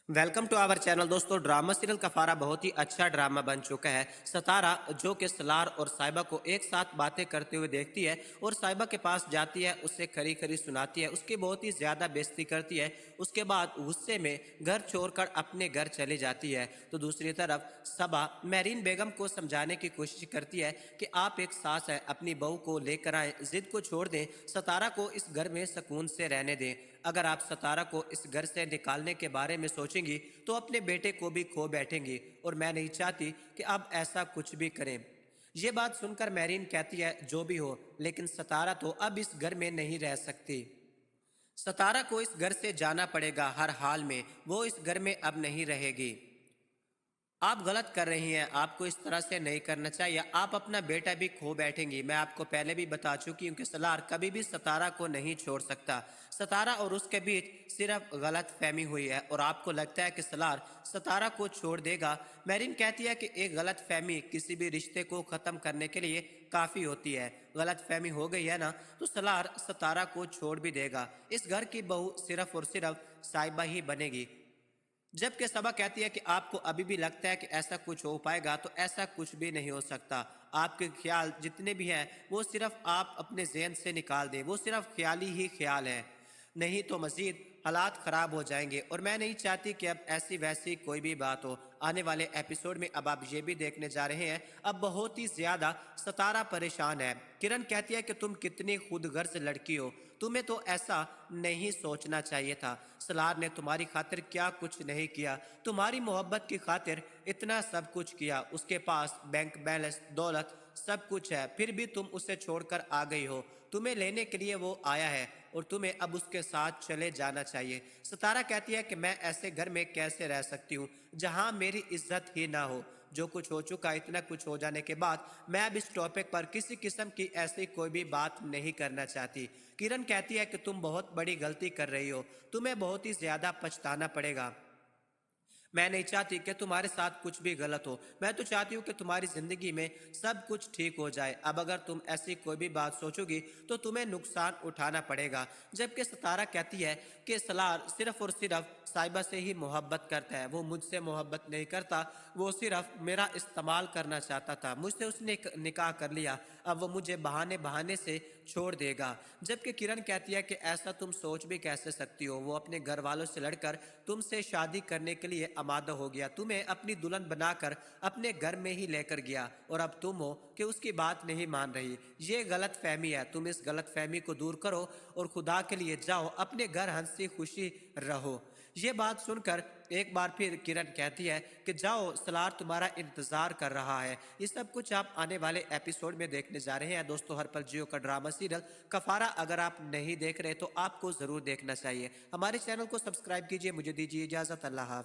Welcome to our channel. दोस्तों, drama serial Kaffara बहुत ही अच्छा ड्रामा बन चुका है। सतारा जो कि सलार और साहिबा को एक साथ बातें करते हुए देखती है और साहिबा के पास जाती है, उससे खरी खरी सुनाती है, उसकी बहुत ही ज़्यादा बेइज्जती करती है। उसके बाद गुस्से में घर छोड़कर अपने घर चली जाती है। तो दूसरी तरफ सबा मेरीन बेगम को समझाने की कोशिश करती है कि आप एक सास हैं, अपनी बहू को लेकर आएं, जिद को छोड़ दें, सतारा को इस घर में सुकून से रहने दें। अगर आप सतारा को इस घर से निकालने के बारे में सोचेंगी तो अपने बेटे को भी खो बैठेंगी, और मैं नहीं चाहती कि आप ऐसा कुछ भी करें। ये बात सुनकर मैरीन कहती है, जो भी हो, लेकिन सतारा तो अब इस घर में नहीं रह सकती। सतारा को इस घर से जाना पड़ेगा हर हाल में। वो इस घर में अब नहीं रहेगी। आप गलत कर रही हैं, आपको इस तरह से नहीं करना चाहिए। आप अपना बेटा भी खो बैठेंगी। मैं आपको पहले भी बता चुकी हूँ कि सलार कभी भी सतारा को नहीं छोड़ सकता। सतारा और उसके बीच सिर्फ गलत फहमी हुई है और आपको लगता है कि सलार सतारा को छोड़ देगा। मैरिन कहती है कि एक गलत फहमी किसी भी रिश्ते को ख़त्म करने के लिए काफ़ी होती है। गलत फहमी हो गई है ना, तो सलार सतारा को छोड़ भी देगा। इस घर की बहू सिर्फ और सिर्फ साहिबा ही बनेगी। जबकि सबा कहती है कि आपको अभी भी लगता है कि ऐसा कुछ हो पाएगा, तो ऐसा कुछ भी नहीं हो सकता। आपके ख्याल जितने भी हैं वो सिर्फ आप अपने जहन से निकाल दें, वो सिर्फ ख्याली ही ख्याल है। नहीं तो मजीद हालात ख़राब हो जाएंगे, और मैं नहीं चाहती कि अब ऐसी वैसी कोई भी बात हो। आने वाले एपिसोड में अब आप ये भी देखने जा रहे हैं, अब बहुत ही ज़्यादा सतारा परेशान है। किरण कहती है कि तुम कितनी खुदगर्ज लड़की हो, तुम्हें तो ऐसा नहीं सोचना चाहिए था। सलार ने तुम्हारी खातिर क्या कुछ नहीं किया, तुम्हारी मोहब्बत की खातिर इतना सब कुछ किया। उसके पास बैंक बैलेंस, दौलत, सब कुछ है, फिर भी तुम उसे छोड़कर आ गई हो। तुम्हें लेने के लिए वो आया है और तुम्हें अब उसके साथ चले जाना चाहिए। सतारा कहती है कि मैं ऐसे घर में कैसे रह सकती हूँ जहाँ मेरी इज्जत ही ना हो। जो कुछ हो चुका, इतना कुछ हो जाने के बाद मैं अब इस टॉपिक पर किसी किस्म की ऐसी कोई भी बात नहीं करना चाहती। किरण कहती है कि तुम बहुत बड़ी गलती कर रही हो, तुम्हें बहुत ही ज्यादा पछताना पड़ेगा। मैं नहीं चाहती कि तुम्हारे साथ कुछ भी गलत हो। मैं तो चाहती हूँ कि तुम्हारी जिंदगी में सब कुछ ठीक हो जाए। अब अगर तुम ऐसी कोई भी बात सोचोगी तो तुम्हें नुकसान उठाना पड़ेगा। जबकि सतारा कहती है कि सलार सिर्फ और सिर्फ साहिबा से ही मोहब्बत करता है, वो मुझसे मोहब्बत नहीं करता, वो सिर्फ मेरा इस्तेमाल करना चाहता था। मुझसे उसने निकाह कर लिया, अब वो मुझे बहाने बहाने से छोड़ देगा। जबकि किरण कहती है कि ऐसा तुम सोच भी कैसे सकती हो, वो अपने घर वालों से लड़कर तुमसे शादी करने के लिए आमादा हो गया, तुम्हें अपनी दुल्हन बनाकर अपने घर में ही लेकर गया, और अब तुम हो कि उसकी बात नहीं मान रही। ये गलत फहमी है, तुम इस गलत फहमी को दूर करो और खुदा के लिए जाओ अपने घर हंसी खुशी रहो। ये बात सुनकर एक बार फिर किरण कहती है कि जाओ, सलार तुम्हारा इंतजार कर रहा है। ये सब कुछ आप आने वाले एपिसोड में देखने जा रहे हैं। दोस्तों, हर पल जियो का ड्रामा सीरियल कफारा अगर आप नहीं देख रहे तो आपको जरूर देखना चाहिए। हमारे चैनल को सब्सक्राइब कीजिए। मुझे दीजिए इजाजत। अल्लाह हाफ़िज़।